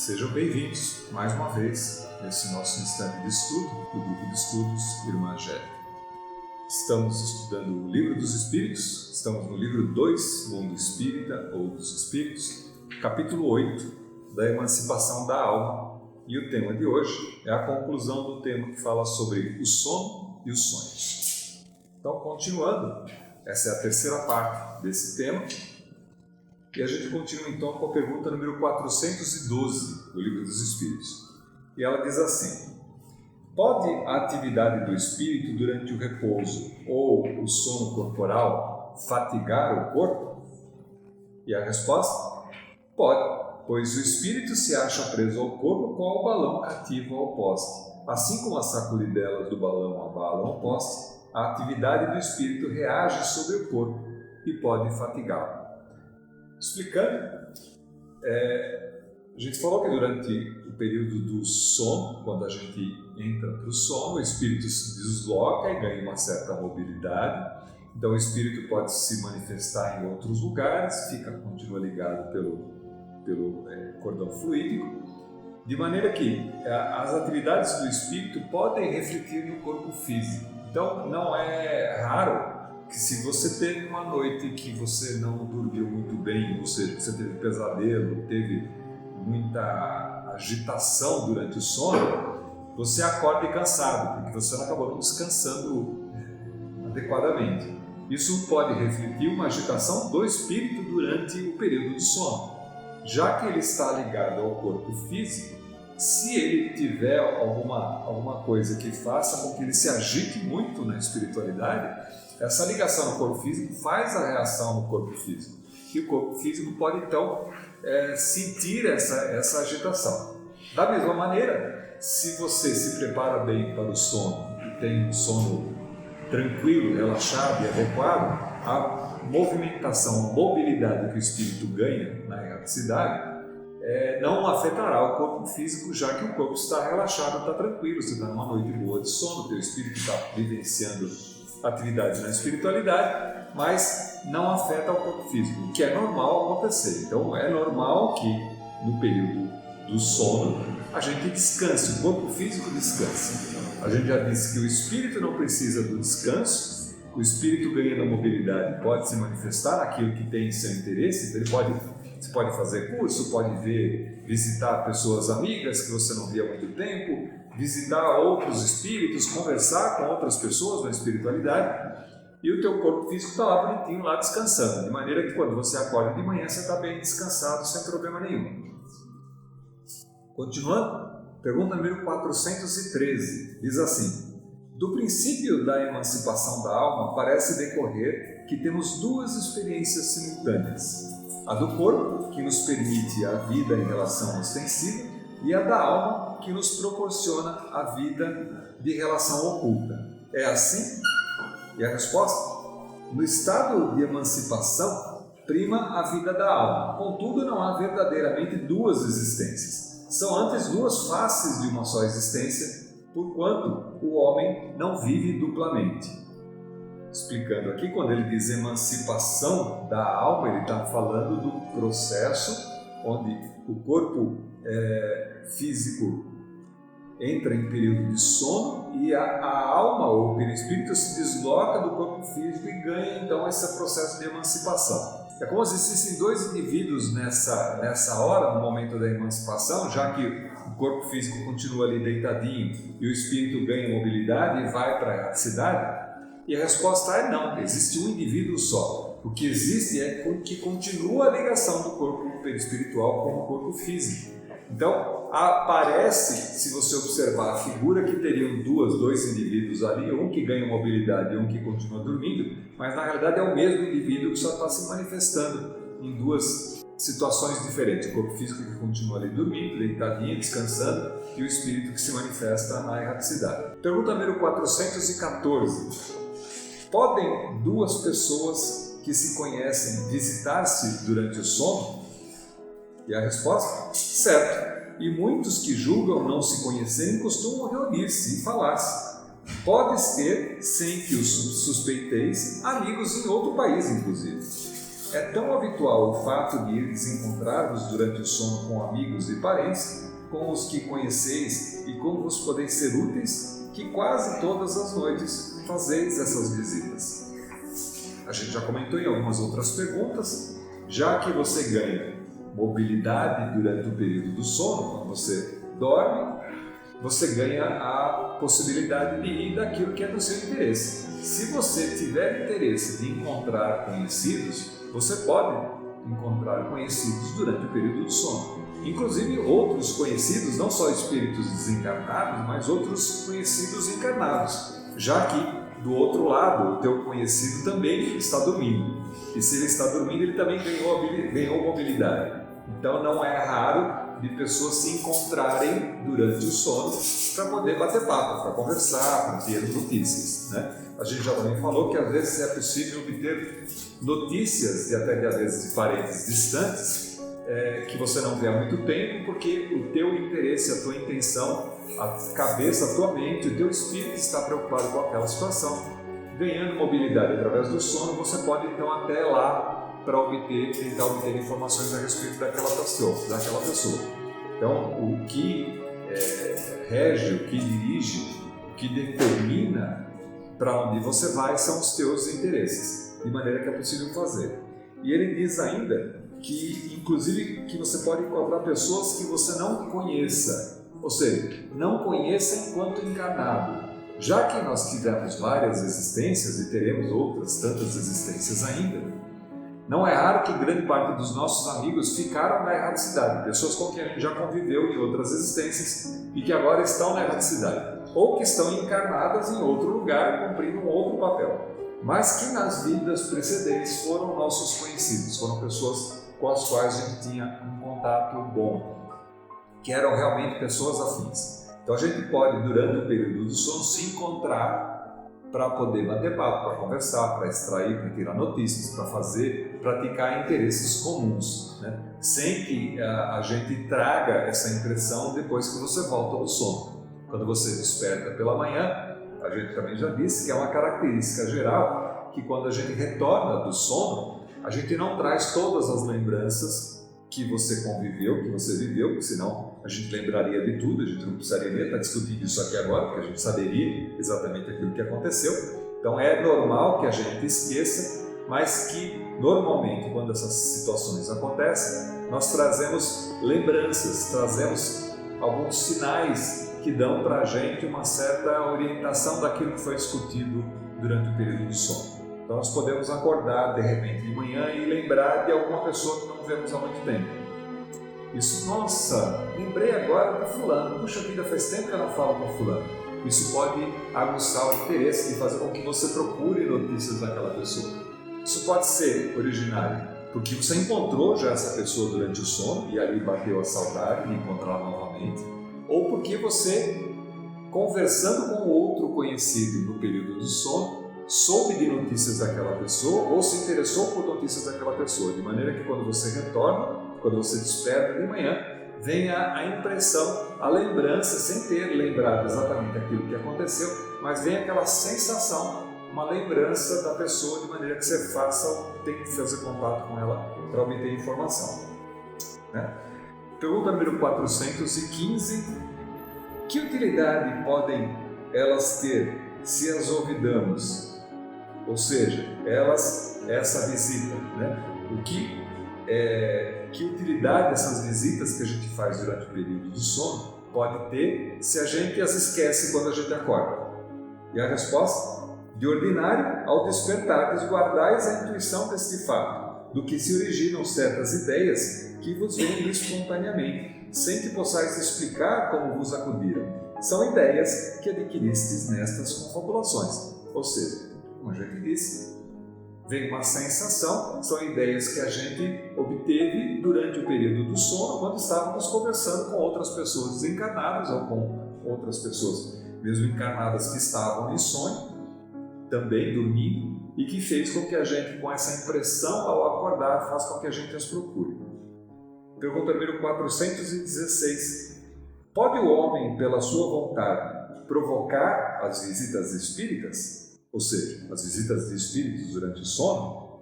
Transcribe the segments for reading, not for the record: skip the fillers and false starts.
Sejam bem-vindos, mais uma vez, nesse nosso instante de estudo do Grupo de Estudos Irmã Angélica. Estamos estudando o Livro dos Espíritos, estamos no livro 2, Mundo Espírita ou dos Espíritos, capítulo 8, da Emancipação da Alma, e o tema de hoje é a conclusão do tema que fala sobre o sono e os sonhos. Então, continuando, essa é a terceira parte desse tema, e a gente continua então com a pergunta número 412 do Livro dos Espíritos. E ela diz assim: pode a atividade do espírito durante o repouso ou o sono corporal fatigar o corpo? E a resposta? Pode, pois o espírito se acha preso ao corpo qual o balão cativo ao poste. Assim como as sacudidelas do balão abalam ao poste, a atividade do espírito reage sobre o corpo e pode fatigá-lo. Explicando, a gente falou que durante o período do sono, quando a gente entra para o sono, o espírito se desloca e ganha uma certa mobilidade. Então o espírito pode se manifestar em outros lugares, continua ligado pelo cordão fluídico, de maneira que as atividades do espírito podem refletir no corpo físico. Então não é raro que, se você teve uma noite que você não dormiu muito bem, ou seja, você teve pesadelo, teve muita agitação durante o sono, você acorda cansado, porque você não acabou não descansando adequadamente. Isso pode refletir uma agitação do espírito durante o período do sono. Já que ele está ligado ao corpo físico, se ele tiver alguma coisa que faça com que ele se agite muito na espiritualidade, essa ligação no corpo físico faz a reação no corpo físico. E o corpo físico pode, então, sentir essa agitação. Da mesma maneira, se você se prepara bem para o sono e tem um sono tranquilo, relaxado e adequado, a movimentação, a mobilidade que o espírito ganha na erraticidade não afetará o corpo físico, já que o corpo está relaxado, está tranquilo, você está numa noite boa de sono, o teu espírito está vivenciando atividades na espiritualidade, mas não afeta o corpo físico, o que é normal acontecer. Então é normal que no período do sono a gente descanse, o corpo físico descanse. A gente já disse que o espírito não precisa do descanso, o espírito ganhando a mobilidade pode se manifestar naquilo que tem seu interesse, você pode fazer curso, pode visitar pessoas amigas que você não via há muito tempo, visitar outros espíritos, conversar com outras pessoas na espiritualidade, e o teu corpo físico está lá bonitinho, lá descansando, de maneira que quando você acorda de manhã você está bem descansado, sem problema nenhum. Continuando, pergunta número 413, diz assim: do princípio da emancipação da alma parece decorrer que temos duas experiências simultâneas, a do corpo, que nos permite a vida em relação ostensiva, e a da alma, que nos proporciona a vida de relação oculta. É assim? E a resposta? No estado de emancipação, prima a vida da alma. Contudo, não há verdadeiramente duas existências. São antes duas faces de uma só existência, porquanto o homem não vive duplamente. Explicando aqui, quando ele diz emancipação da alma, ele está falando do processo onde o corpo físico entra em período de sono e a alma ou o perispírito se desloca do corpo físico e ganha então esse processo de emancipação. É como se existissem dois indivíduos nessa hora, no momento da emancipação, já que o corpo físico continua ali deitadinho e o espírito ganha mobilidade e vai para a erraticidade. E a resposta é não, existe um indivíduo só. O que existe é que continua a ligação do corpo perispiritual com o corpo físico. Então, aparece, se você observar a figura, que teriam dois indivíduos ali, um que ganha mobilidade e um que continua dormindo, mas na realidade é o mesmo indivíduo que só está se manifestando em duas situações diferentes. O corpo físico que continua ali dormindo, deitadinho, descansando, e o espírito que se manifesta na erraticidade. Pergunta número 414. Podem duas pessoas que se conhecem visitar-se durante o sono? E a resposta? Certo. E muitos que julgam não se conhecerem costumam reunir-se e falar-se. Podes ter, sem que os suspeiteis, amigos em outro país, inclusive. É tão habitual o fato de ires encontrar-vos durante o sono com amigos e parentes, com os que conheceis e como vos podeis ser úteis, que quase todas as noites fazeis essas visitas. A gente já comentou em algumas outras perguntas, já que você ganha mobilidade durante o período do sono, quando você dorme, você ganha a possibilidade de ir daquilo que é do seu interesse. Se você tiver interesse de encontrar conhecidos, você pode encontrar conhecidos durante o período do sono. Inclusive outros conhecidos, não só espíritos desencarnados, mas outros conhecidos encarnados, já que do outro lado o teu conhecido também está dormindo. E se ele está dormindo, ele também ganhou mobilidade. Então não é raro de pessoas se encontrarem durante o sono para poder bater papo, para conversar, para ter notícias, né? A gente já também falou que às vezes é possível obter notícias, e até às vezes de parentes distantes, que você não vê há muito tempo, porque o teu interesse, a tua intenção, a cabeça, a tua mente, o teu espírito está preocupado com aquela situação. Ganhando mobilidade através do sono, você pode então até lá para tentar obter informações a respeito daquela pessoa. Então, o que rege, o que dirige, o que determina para onde você vai são os teus interesses, de maneira que é possível fazer. E ele diz ainda que, inclusive, que você pode encontrar pessoas que você não conheça, ou seja, não conheça enquanto encarnado. Já que nós tivemos várias existências e teremos outras tantas existências ainda, não é raro que grande parte dos nossos amigos ficaram na erradicidade, pessoas com quem a gente já conviveu em outras existências e que agora estão na erradicidade, ou que estão encarnadas em outro lugar, cumprindo um outro papel, mas que nas vidas precedentes foram nossos conhecidos, foram pessoas com as quais a gente tinha um contato bom, que eram realmente pessoas afins. Então a gente pode, durante o período do sono, se encontrar para poder bater papo, para conversar, para extrair, para tirar notícias, para praticar interesses comuns, né? Sem que a gente traga essa impressão depois que você volta do sono. Quando você desperta pela manhã, a gente também já disse que é uma característica geral que quando a gente retorna do sono, a gente não traz todas as lembranças que você conviveu, que você viveu, porque senão a gente lembraria de tudo, a gente não precisaria estar discutindo isso aqui agora, porque a gente saberia exatamente aquilo que aconteceu. Então é normal que a gente esqueça, mas que normalmente quando essas situações acontecem, nós trazemos lembranças, trazemos alguns sinais que dão para a gente uma certa orientação daquilo que foi discutido durante o período do sono. Então nós podemos acordar de repente de manhã e lembrar de alguma pessoa que não vemos há muito tempo. Isso, nossa, lembrei agora de fulano, puxa vida, faz tempo que eu não falo com fulano. Isso pode aguçar o interesse de fazer com que você procure notícias daquela pessoa. Isso pode ser originário, porque você encontrou já essa pessoa durante o sono e ali bateu a saudade de encontrá-la novamente, ou porque você, conversando com outro conhecido no período do sono, soube de notícias daquela pessoa ou se interessou por notícias daquela pessoa, de maneira que quando você retorna, quando você desperta de manhã, venha a impressão, a lembrança, sem ter lembrado exatamente aquilo que aconteceu, mas vem aquela sensação, uma lembrança da pessoa, de maneira que você tenha que fazer contato com ela para obter informação, né? Pergunta número 415. Que utilidade podem elas ter se as ouvidamos? Ou seja, essa visita, né? Que utilidade essas visitas que a gente faz durante o período do sono pode ter se a gente as esquece quando a gente acorda? E a resposta? De ordinário, ao despertar, guardais a intuição deste fato, do que se originam certas ideias que vos vêm espontaneamente, sem que possais explicar como vos acudiram. São ideias que adquiristes nestas confabulações. Ou seja, como a gente disse, vem uma sensação, são ideias que a gente obteve durante o período do sono, quando estávamos conversando com outras pessoas desencarnadas ou com outras pessoas mesmo encarnadas que estavam em sonho, também dormindo, e que fez com que a gente, com essa impressão ao acordar, faz com que a gente as procure. Pergunta número 416. Pode o homem, pela sua vontade, provocar as visitas espíritas? Ou seja, as visitas de espíritos durante o sono?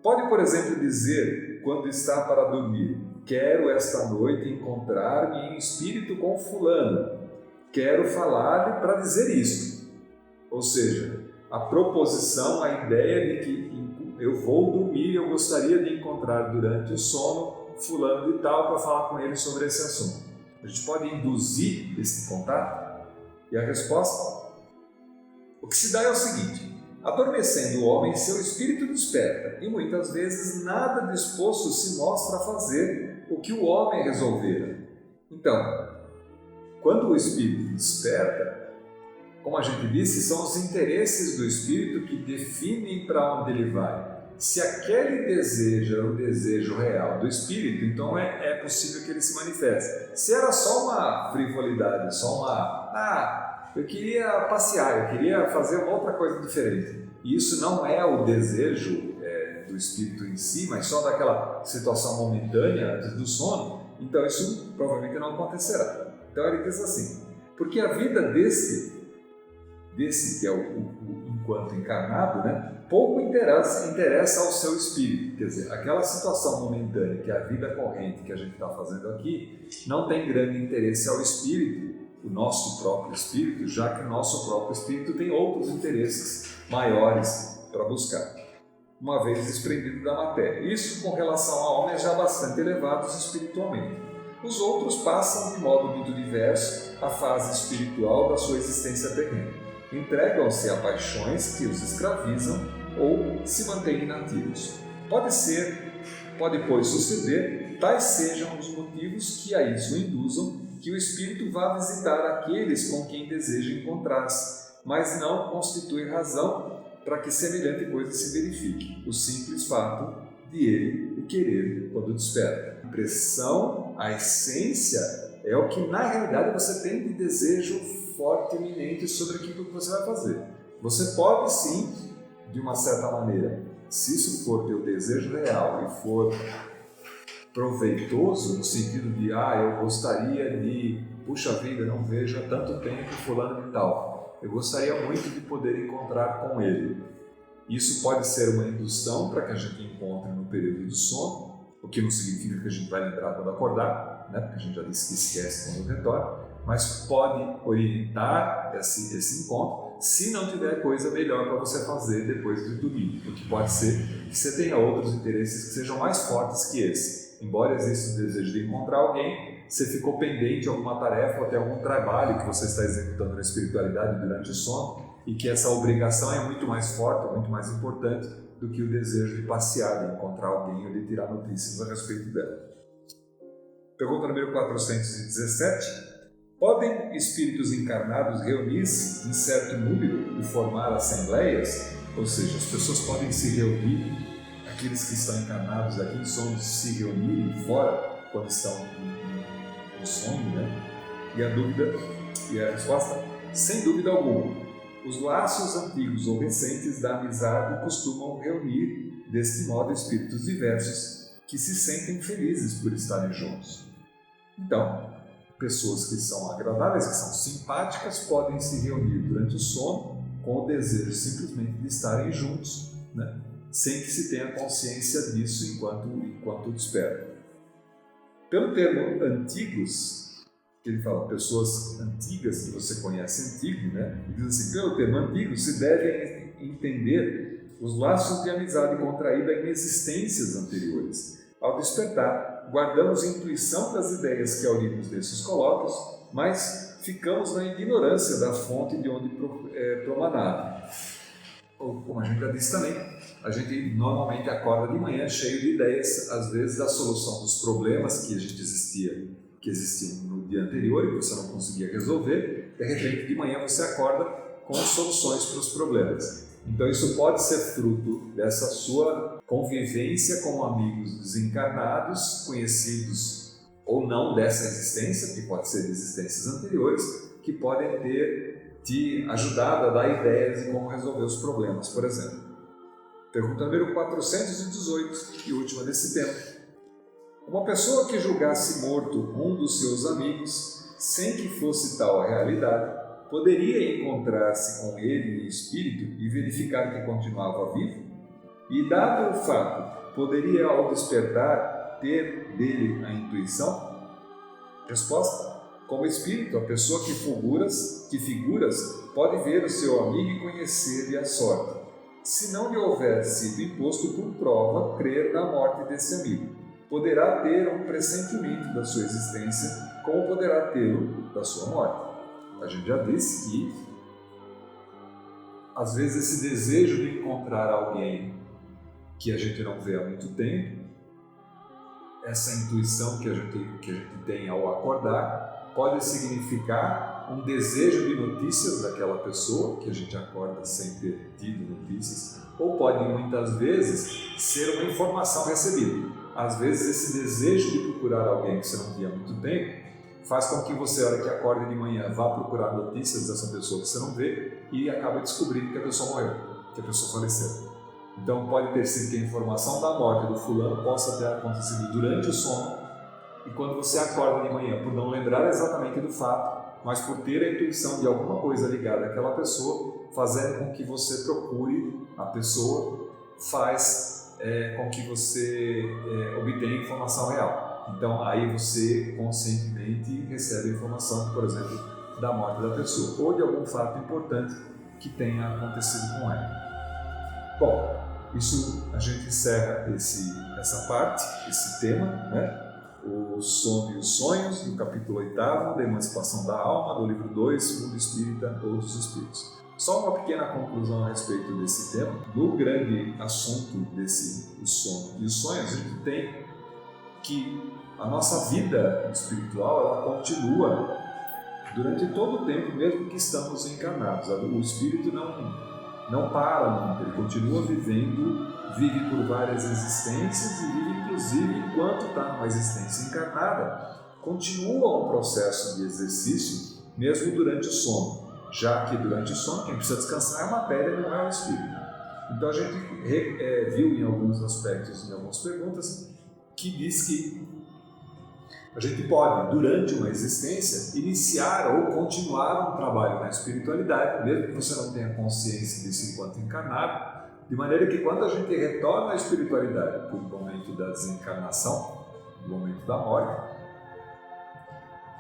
Pode, por exemplo, dizer, quando está para dormir: quero esta noite encontrar-me em espírito com fulano, quero falar-lhe para dizer isto. Ou seja, a proposição, a ideia de que eu vou dormir e eu gostaria de encontrar durante o sono fulano de tal para falar com ele sobre esse assunto. A gente pode induzir esse contato? E a resposta? O que se dá é o seguinte: adormecendo o homem, seu espírito desperta, e muitas vezes nada disposto se mostra a fazer o que o homem resolvera. Então, quando o espírito desperta, como a gente disse, são os interesses do espírito que definem para onde ele vai. Se aquele desejo é o desejo real do espírito, então é possível que ele se manifeste. Se era só uma frivolidade, só eu queria passear, eu queria fazer uma outra coisa diferente, e isso não é o desejo do espírito em si, mas só daquela situação momentânea antes do sono, então isso provavelmente não acontecerá. Então ele diz assim: porque a vida desse que é o enquanto encarnado, né, pouco interessa ao seu espírito. Quer dizer, aquela situação momentânea, que é a vida corrente que a gente está fazendo aqui, não tem grande interesse ao espírito, o nosso próprio espírito, já que o nosso próprio espírito tem outros interesses maiores para buscar, uma vez desprendido da matéria. Isso com relação a homens já bastante elevados espiritualmente. Os outros passam de modo muito diverso a fase espiritual da sua existência terrena. Entregam-se a paixões que os escravizam ou se mantêm inativos. Pode, pois, suceder, tais sejam os motivos que a isso induzam, que o espírito vá visitar aqueles com quem deseja encontrar-se, mas não constitui razão para que semelhante coisa se verifique, o simples fato de ele o querer quando desperta. A impressão, a essência, é o que na realidade você tem de desejo forte, eminente sobre aquilo que você vai fazer. Você pode sim, de uma certa maneira, se isso for teu desejo real e for proveitoso, no sentido de, eu gostaria de, puxa vida, não vejo há tanto tempo fulano e tal, eu gostaria muito de poder encontrar com ele. Isso pode ser uma indução para que a gente encontre no período do sono, o que não significa que a gente vai lembrar quando acordar, né? Porque a gente já disse que esquece quando retorna, mas pode orientar esse encontro se não tiver coisa melhor para você fazer depois de dormir, porque pode ser que você tenha outros interesses que sejam mais fortes que esse. Embora exista o desejo de encontrar alguém, você ficou pendente de alguma tarefa ou até algum trabalho que você está executando na espiritualidade durante o sono, e que essa obrigação é muito mais forte, muito mais importante do que o desejo de passear, de encontrar alguém ou de tirar notícias a respeito dela. Pergunta número 417. Podem espíritos encarnados reunir-se em certo número e formar assembleias? Ou seja, as pessoas podem se reunir, aqueles que estão encarnados aqui em sonhos se reunirem fora quando estão no sonho, né? E a resposta? Sem dúvida alguma. Os laços antigos ou recentes da amizade costumam reunir, deste modo, espíritos diversos que se sentem felizes por estarem juntos. Então, pessoas que são agradáveis, que são simpáticas, podem se reunir durante o sono com o desejo simplesmente de estarem juntos, né? Sem que se tenha consciência disso enquanto despertam. Pelo termo antigos, que ele fala pessoas antigas que você conhece, antigo, né? Ele diz assim: pelo termo antigo se devem entender os laços de amizade contraída em existências anteriores. Ao despertar, guardamos a intuição das ideias que aurimos desses colóquios, mas ficamos na ignorância da fonte de onde promanava. Ou, como a gente já disse também, a gente normalmente acorda de manhã cheio de ideias, às vezes da solução dos problemas que existiam no dia anterior e que você não conseguia resolver. De repente, de manhã você acorda com soluções para os problemas. Então isso pode ser fruto dessa sua convivência com amigos desencarnados, conhecidos ou não dessa existência, que pode ser de existências anteriores, que podem ter te ajudado a dar ideias de como resolver os problemas, por exemplo. Pergunta número 418 e última desse tema. Uma pessoa que julgasse morto um dos seus amigos, sem que fosse tal a realidade, poderia encontrar-se com ele em espírito e verificar que continuava vivo? E dado o fato, poderia ao despertar ter dele a intuição? Resposta: como espírito, a pessoa que figuras pode ver o seu amigo e conhecer-lhe a sorte, se não lhe houver sido imposto por prova crer na morte desse amigo. Poderá ter um pressentimento da sua existência, como poderá tê-lo da sua morte. A gente já disse que, às vezes, esse desejo de encontrar alguém que a gente não vê há muito tempo, essa intuição que a gente tem ao acordar, pode significar um desejo de notícias daquela pessoa, que a gente acorda sem ter tido notícias, ou pode, muitas vezes, ser uma informação recebida. Às vezes, esse desejo de procurar alguém que você não via há muito tempo faz com que você, a hora que acorde de manhã, vá procurar notícias dessa pessoa que você não vê e acabe descobrindo que a pessoa morreu, que a pessoa faleceu. Então, pode ter sido que a informação da morte do fulano possa ter acontecido durante o sono, e quando você acorda de manhã, por não lembrar exatamente do fato, mas por ter a intuição de alguma coisa ligada àquela pessoa, fazendo com que você procure a pessoa, faz com que você obtenha informação real. Então, aí você conscientemente recebe a informação, por exemplo, da morte da pessoa, ou de algum fato importante que tenha acontecido com ela. Bom, isso a gente encerra essa parte, esse tema, né? O sono e os sonhos, do capítulo 8 da Emancipação da Alma, do livro 2, Mundo Espírita, Todos os Espíritos. Só uma pequena conclusão a respeito desse tema. No grande assunto o sono e os sonhos, a gente tem que a nossa vida espiritual ela continua durante todo o tempo, mesmo que estamos encarnados. O espírito não para nunca, ele continua vivendo, vive por várias existências e vive inclusive enquanto está numa existência encarnada, continua um processo de exercício mesmo durante o sono, já que durante o sono quem precisa descansar é a matéria, não é o espírito. Então a gente viu em alguns aspectos, em algumas perguntas, que diz que a gente pode, durante uma existência, iniciar ou continuar um trabalho na espiritualidade, mesmo que você não tenha consciência disso enquanto encarnado, de maneira que quando a gente retorna à espiritualidade, por momento da desencarnação, no momento da morte,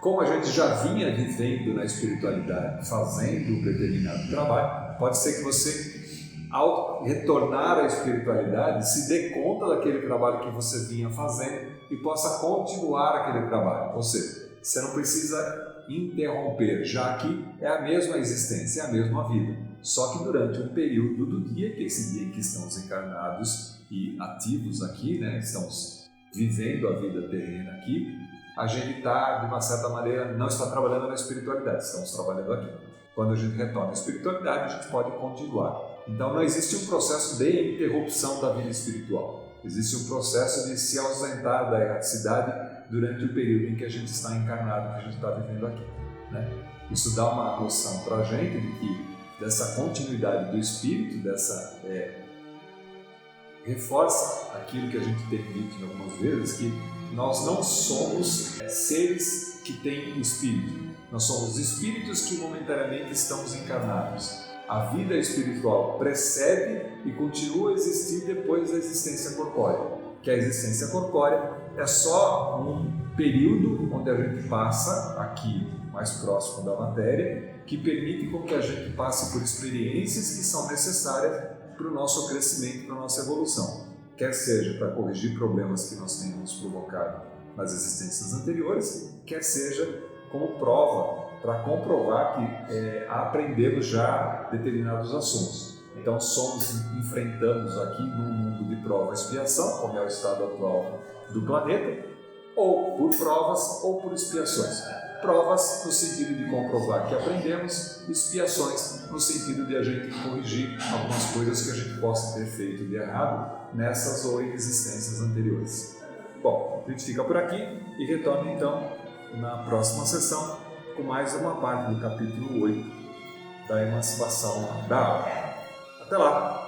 como a gente já vinha vivendo na espiritualidade, fazendo um determinado trabalho, pode ser que você, ao retornar à espiritualidade, se dê conta daquele trabalho que você vinha fazendo e possa continuar aquele trabalho. Ou seja, você não precisa interromper, já que é a mesma existência, é a mesma vida. Só que durante um período do dia, que é esse dia em que estamos encarnados e ativos aqui, né, estamos vivendo a vida terrena aqui, a gente está, de uma certa maneira, não está trabalhando na espiritualidade, estamos trabalhando aqui. Quando a gente retorna à espiritualidade, a gente pode continuar. Então não existe um processo de interrupção da vida espiritual. Existe um processo de se ausentar da erraticidade durante o período em que a gente está encarnado, que a gente está vivendo aqui, né? Isso dá uma noção para a gente de que dessa continuidade do espírito, reforça aquilo que a gente tem dito algumas vezes, que nós não somos seres que têm espírito. Nós somos espíritos que momentaneamente estamos encarnados. A vida espiritual precede e continua a existir depois da existência corpórea. Que a existência corpórea é só um período onde a gente passa aqui, mais próximo da matéria, que permite com que a gente passe por experiências que são necessárias para o nosso crescimento, para a nossa evolução. Quer seja para corrigir problemas que nós tenhamos provocado nas existências anteriores, quer seja como prova para comprovar que aprendemos já determinados assuntos. Então enfrentamos aqui num mundo de prova e expiação, como é o estado atual do planeta, ou por provas ou por expiações. Provas no sentido de comprovar que aprendemos, expiações no sentido de a gente corrigir algumas coisas que a gente possa ter feito de errado nessas ou em existências anteriores. Bom, a gente fica por aqui e retorna então na próxima sessão com mais uma parte do capítulo 8 da Emancipação da Alma. Até lá!